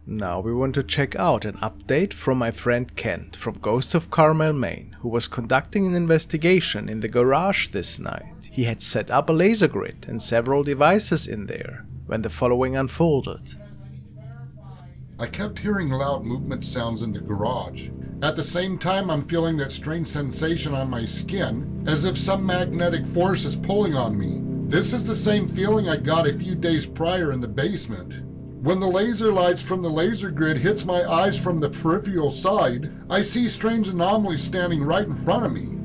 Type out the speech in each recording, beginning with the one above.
Now we want to check out an update from my friend Kent from Ghost of Carmel, Maine, who was conducting an investigation in the garage this night. He had set up a laser grid and several devices in there when the following unfolded. I kept hearing loud movement sounds in the garage. At the same time, I'm feeling that strange sensation on my skin, as if some magnetic force is pulling on me. This is the same feeling I got a few days prior in the basement. When the laser lights from the laser grid hits my eyes from the peripheral side, I see strange anomalies standing right in front of me.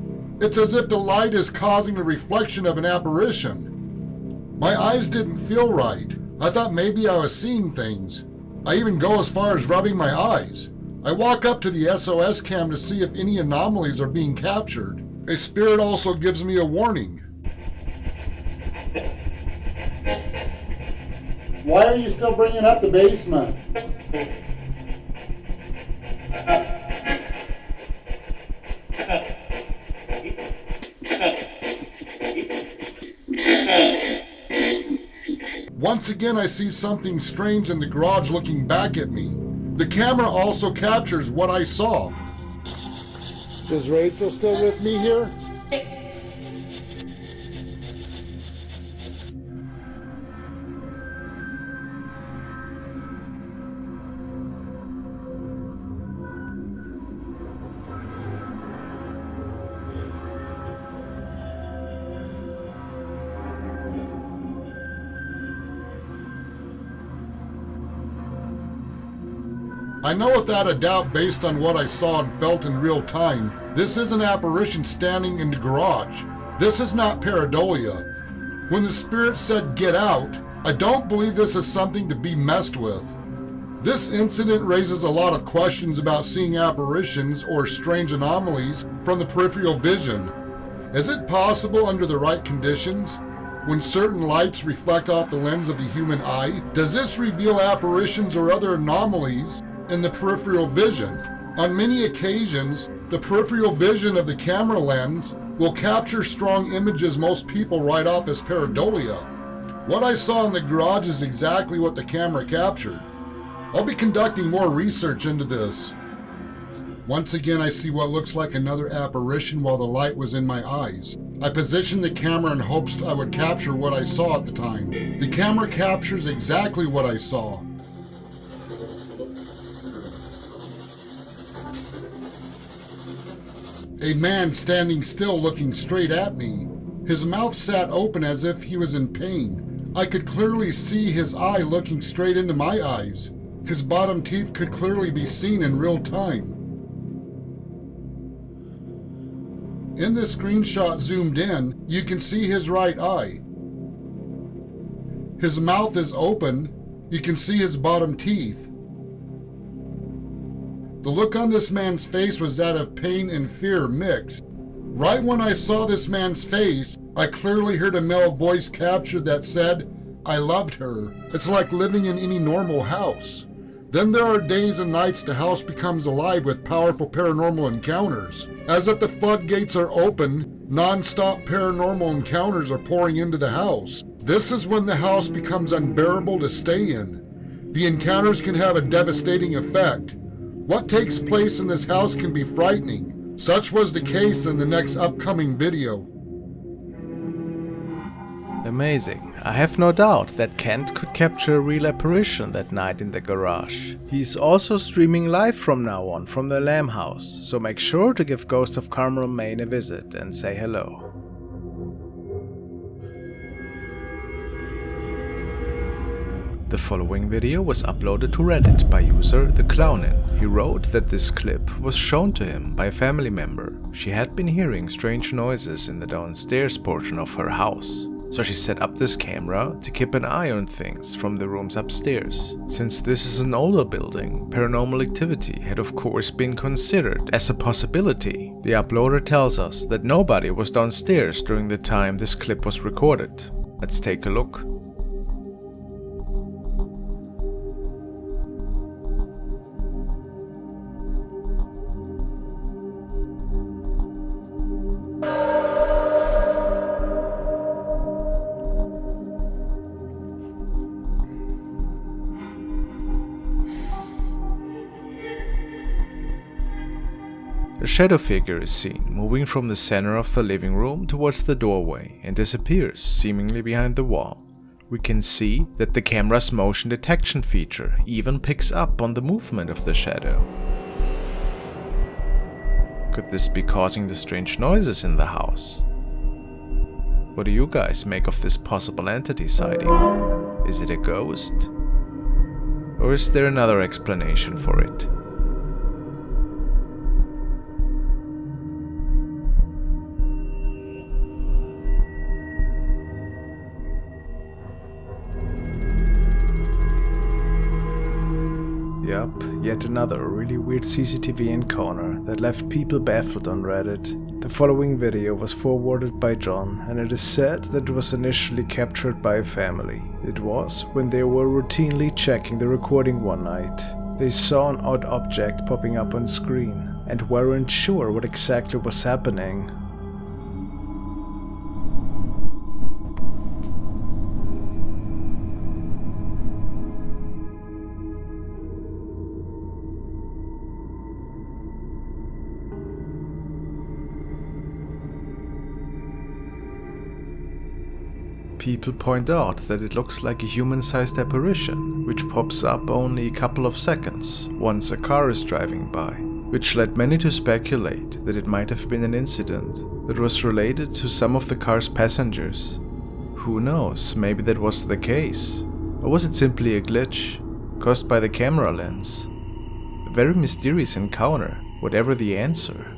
It's as if the light is causing a reflection of an apparition. My eyes didn't feel right. I thought maybe I was seeing things. I even go as far as rubbing my eyes. I walk up to the SOS cam to see if any anomalies are being captured. A spirit also gives me a warning. Why are you still bringing up the basement? Once again, I see something strange in the garage looking back at me. The camera also captures what I saw. Is Rachel still with me here? I know without a doubt, based on what I saw and felt in real time, this is an apparition standing in the garage. This is not pareidolia. When the spirit said get out, I don't believe this is something to be messed with. This incident raises a lot of questions about seeing apparitions or strange anomalies from the peripheral vision. Is it possible under the right conditions? When certain lights reflect off the lens of the human eye, does this reveal apparitions or other anomalies in the peripheral vision? On many occasions, the peripheral vision of the camera lens will capture strong images most people write off as pareidolia. What I saw in the garage is exactly what the camera captured. I'll be conducting more research into this. Once again, I see what looks like another apparition while the light was in my eyes. I positioned the camera in hopes I would capture what I saw at the time. The camera captures exactly what I saw. A man standing still looking straight at me. His mouth sat open as if he was in pain. I could clearly see his eye looking straight into my eyes. His bottom teeth could clearly be seen in real time. In this screenshot zoomed in, you can see his right eye. His mouth is open. You can see his bottom teeth. The look on this man's face was that of pain and fear mixed. Right when I saw this man's face, I clearly heard a male voice captured that said, "I loved her." It's like living in any normal house. Then there are days and nights the house becomes alive with powerful paranormal encounters. As if the floodgates are open, non-stop paranormal encounters are pouring into the house. This is when the house becomes unbearable to stay in. The encounters can have a devastating effect. What takes place in this house can be frightening. Such was the case in the next upcoming video. Amazing. I have no doubt that Kent could capture a real apparition that night in the garage. He's also streaming live from now on from the Lamb House, so make sure to give Ghost of Carmel, Maine a visit and say hello. The following video was uploaded to Reddit by user The Clownin. He wrote that this clip was shown to him by a family member. She had been hearing strange noises in the downstairs portion of her house, so she set up this camera to keep an eye on things from the rooms upstairs. Since this is an older building, paranormal activity had of course been considered as a possibility. The uploader tells us that nobody was downstairs during the time this clip was recorded. Let's take a look. A shadow figure is seen moving from the center of the living room towards the doorway and disappears seemingly behind the wall. We can see that the camera's motion detection feature even picks up on the movement of the shadow. Could this be causing the strange noises in the house? What do you guys make of this possible entity sighting? Is it a ghost? Or is there another explanation for it? Yup, yet another really weird CCTV encounter that left people baffled on Reddit. The following video was forwarded by John, and it is said that it was initially captured by a family. It was when they were routinely checking the recording one night. They saw an odd object popping up on screen, and weren't sure what exactly was happening. People point out that it looks like a human-sized apparition, which pops up only a couple of seconds once a car is driving by, which led many to speculate that it might have been an incident that was related to some of the car's passengers. Who knows, maybe that was the case, or was it simply a glitch caused by the camera lens? A very mysterious encounter, whatever the answer.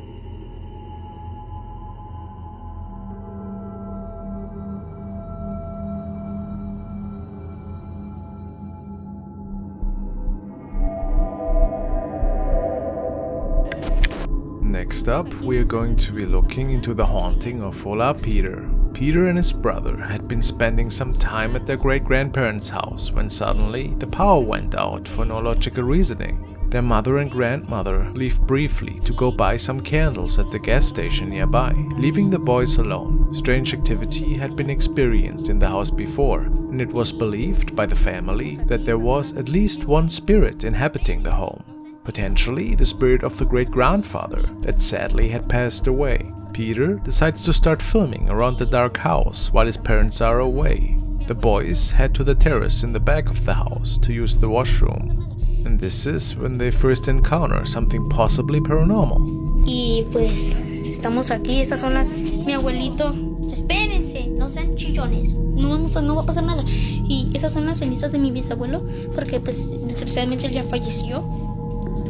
Next up, we are going to be looking into the haunting of Ola Peter. Peter and his brother had been spending some time at their great-grandparents' house when suddenly the power went out for no logical reasoning. Their mother and grandmother leave briefly to go buy some candles at the gas station nearby, leaving the boys alone. Strange activity had been experienced in the house before, and it was believed by the family that there was at least one spirit inhabiting the home. Potentially the spirit of the great-grandfather that sadly had passed away. Peter decides to start filming around the dark house while his parents are away. The boys head to the terrace in the back of the house to use the washroom. And this is when they first encounter something possibly paranormal. Y pues estamos aquí, esas son las... Mi abuelito, espérense, no sean chillones, no va a pasar nada. Y esas son las cenizas de mi bisabuelo, porque pues desgraciadamente él ya falleció.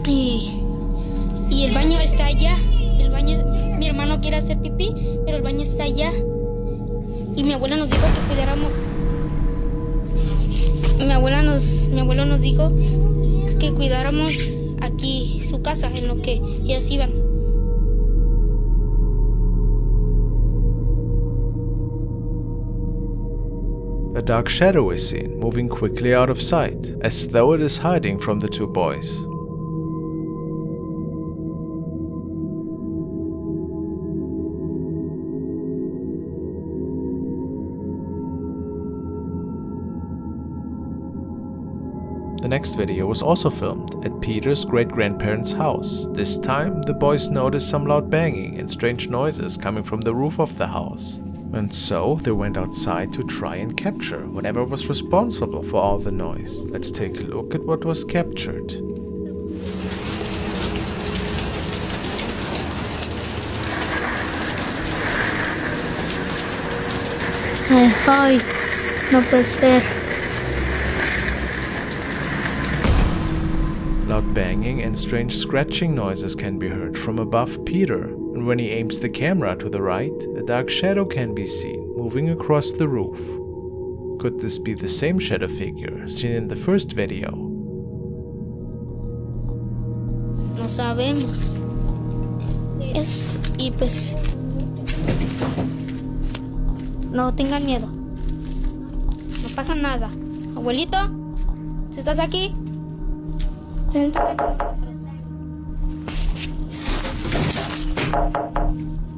Y el baño está allá. El baño, mi hermano quiere hacer pipí, pero el baño está allá. Y mi abuela nos dijo que cuidáramos. Mi abuelo nos dijo que cuidáramos aquí su casa en lo que ellas iban. A dark shadow is seen moving quickly out of sight, as though it is hiding from the two boys. The next video was also filmed at Peter's great-grandparents' house. This time, the boys noticed some loud banging and strange noises coming from the roof of the house. And so, they went outside to try and capture whatever was responsible for all the noise. Let's take a look at what was captured. Ay, no puede ser. Loud banging and strange scratching noises can be heard from above Peter, and when he aims the camera to the right, a dark shadow can be seen moving across the roof. Could this be the same shadow figure seen in the first video? No sabemos. Y pues no tengan miedo. No pasa nada. Abuelito, ¿si estás aquí? Preséntate.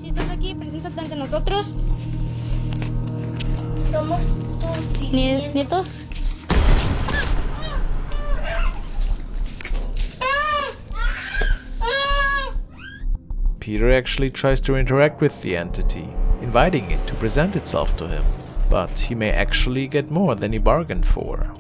Si estás aquí, preséntate ante nosotros. Somos tus nietos. Peter actually tries to interact with the entity, inviting it to present itself to him, but he may actually get more than he bargained for.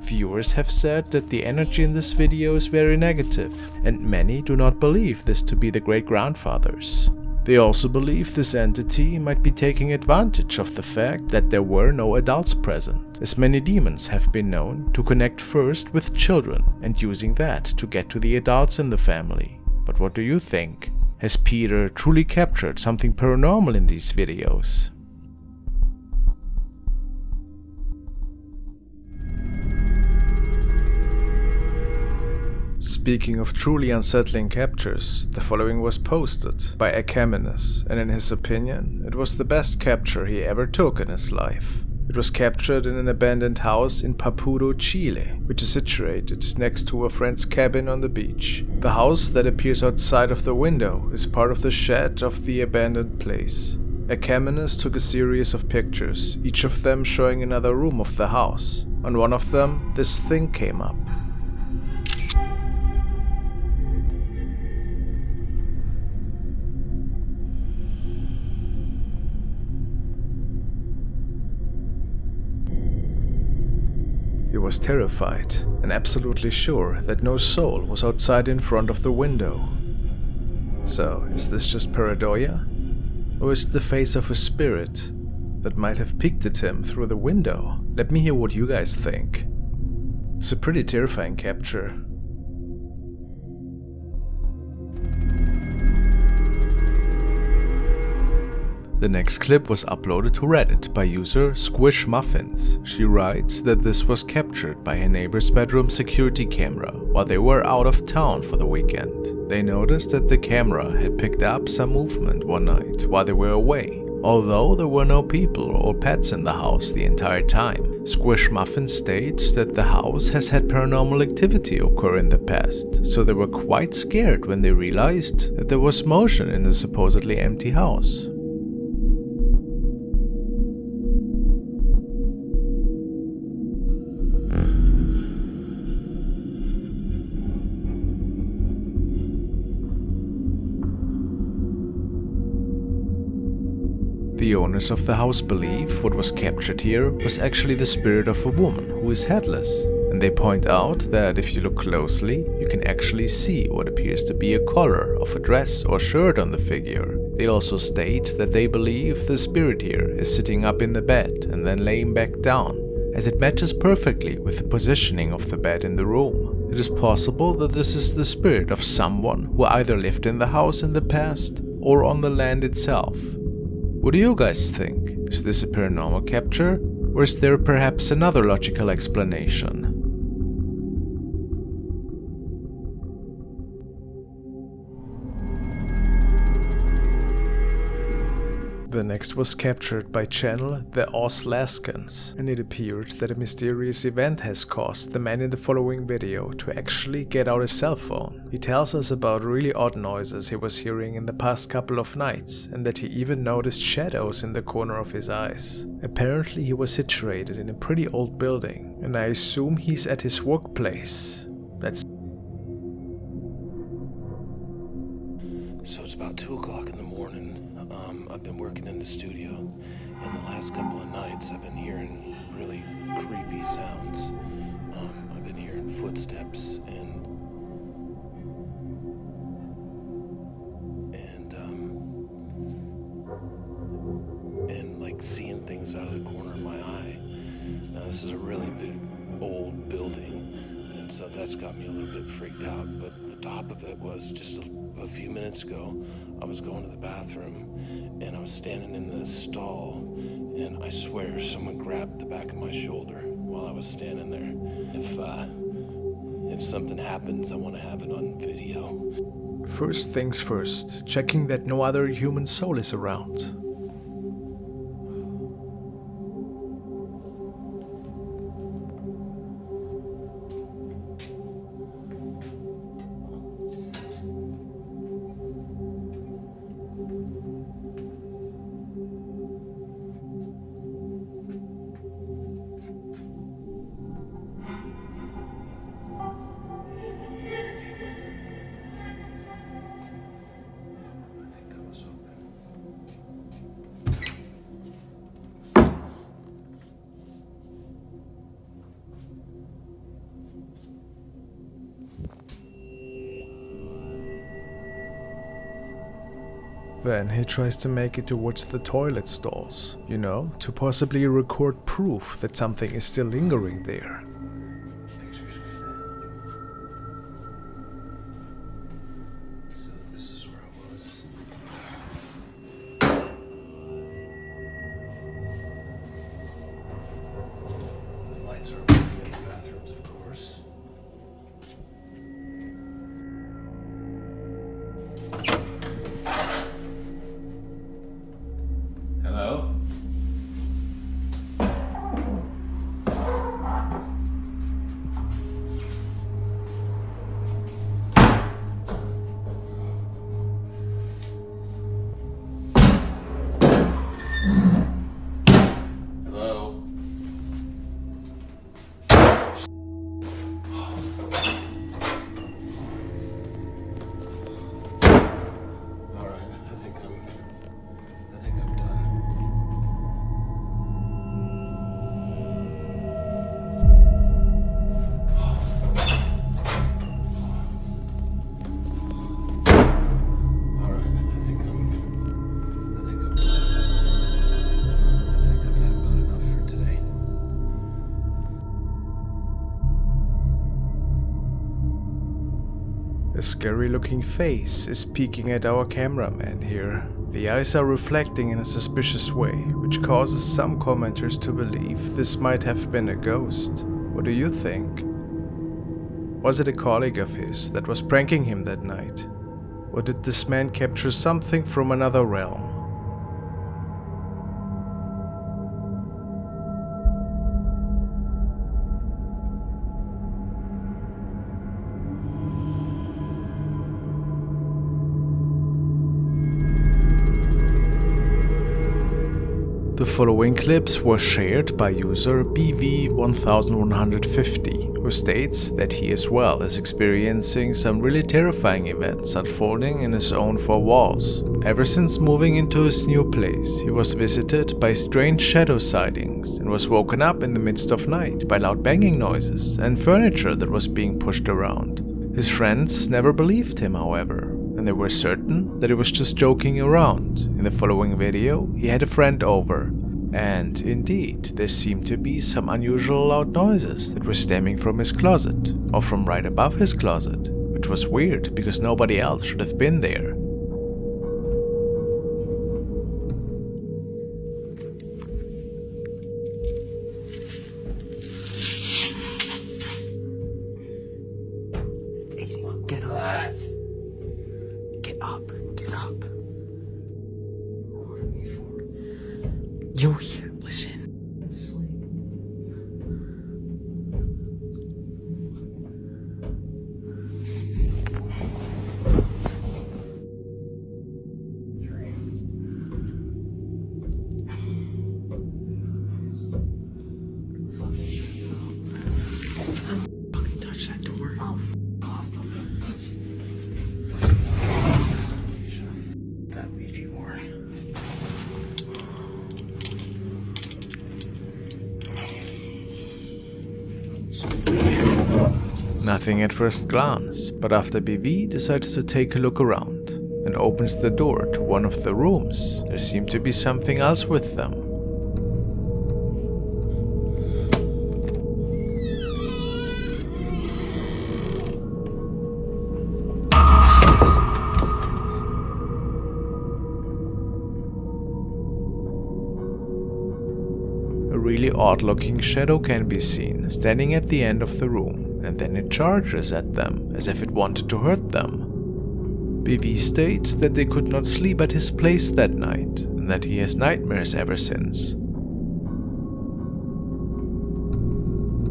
Viewers have said that the energy in this video is very negative, and many do not believe this to be the great-grandfathers. They also believe this entity might be taking advantage of the fact that there were no adults present, as many demons have been known to connect first with children and using that to get to the adults in the family. But what do you think? Has Peter truly captured something paranormal in these videos? Speaking of truly unsettling captures, the following was posted by a Caminus, and in his opinion, it was the best capture he ever took in his life. It was captured in an abandoned house in Papudo, Chile, which is situated next to a friend's cabin on the beach. The house that appears outside of the window is part of the shed of the abandoned place. A Caminus took a series of pictures, each of them showing another room of the house. On one of them, this thing came up. He was terrified and absolutely sure that no soul was outside in front of the window. So, is this just pareidoia? Or is it the face of a spirit that might have peeked at him through the window? Let me hear what you guys think. It's a pretty terrifying capture. The next clip was uploaded to Reddit by user Squish Muffins. She writes that this was captured by her neighbor's bedroom security camera while they were out of town for the weekend. They noticed that the camera had picked up some movement one night while they were away, although there were no people or pets in the house the entire time. Squish Muffin states that the house has had paranormal activity occur in the past, so they were quite scared when they realized that there was motion in the supposedly empty house. The owners of the house believe what was captured here was actually the spirit of a woman who is headless, and they point out that if you look closely, you can actually see what appears to be a collar of a dress or shirt on the figure. They also state that they believe the spirit here is sitting up in the bed and then laying back down, as it matches perfectly with the positioning of the bed in the room. It is possible that this is the spirit of someone who either lived in the house in the past or on the land itself. What do you guys think? Is this a paranormal capture, or is there perhaps another logical explanation? The next was captured by channel The Oslaskans, and it appeared that a mysterious event has caused the man in the following video to actually get out his cell phone. He tells us about really odd noises he was hearing in the past couple of nights, and that he even noticed shadows in the corner of his eyes. Apparently he was situated in a pretty old building, and I assume he's at his workplace. So it's about 2 o'clock in the morning. I've been working in the studio, and the last couple of nights I've been hearing really creepy sounds. I've been hearing footsteps and like seeing things out of the corner of my eye. Now this is a really big old building, and so that's got me a little bit freaked out. But the top of it was just a few minutes ago, I was going to the bathroom and I was standing in the stall, and I swear someone grabbed the back of my shoulder while I was standing there. If something happens, I want to have it on video. First things first, checking that no other human soul is around. Then he tries to make it towards the toilet stalls, to possibly record proof that something is still lingering there. So this is where I was. The lights are working in the bathrooms, of course. Hello? Hello? All right, I think I'm done. All right, I think I'm done. I think I've had about enough for today. A scary looking face is peeking at our cameraman here. The eyes are reflecting in a suspicious way, which causes some commenters to believe this might have been a ghost. What do you think? Was it a colleague of his that was pranking him that night? Or did this man capture something from another realm? The following clips were shared by user BV1150, who states that he as well is experiencing some really terrifying events unfolding in his own four walls. Ever since moving into his new place, he was visited by strange shadow sightings and was woken up in the midst of night by loud banging noises and furniture that was being pushed around. His friends never believed him, however, and they were certain that he was just joking around. In the following video, he had a friend over, and indeed, there seemed to be some unusual loud noises that were stemming from his closet, or from right above his closet, which was weird because nobody else should have been there. Get up. Get up. Get up. You're here. Listen. Fucking touch that door. Oh, off the that Ouija board. Nothing at first glance, but after BV decides to take a look around and opens the door to one of the rooms, there seemed to be something else with them. A really odd-looking shadow can be seen standing at the end of the room, and then it charges at them as if it wanted to hurt them. BV states that they could not sleep at his place that night and that he has nightmares ever since.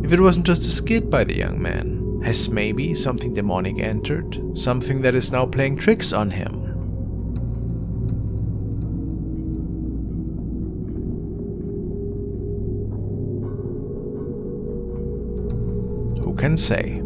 If it wasn't just a skit by the young man, has maybe something demonic entered? Something that is now playing tricks on him? Who can say?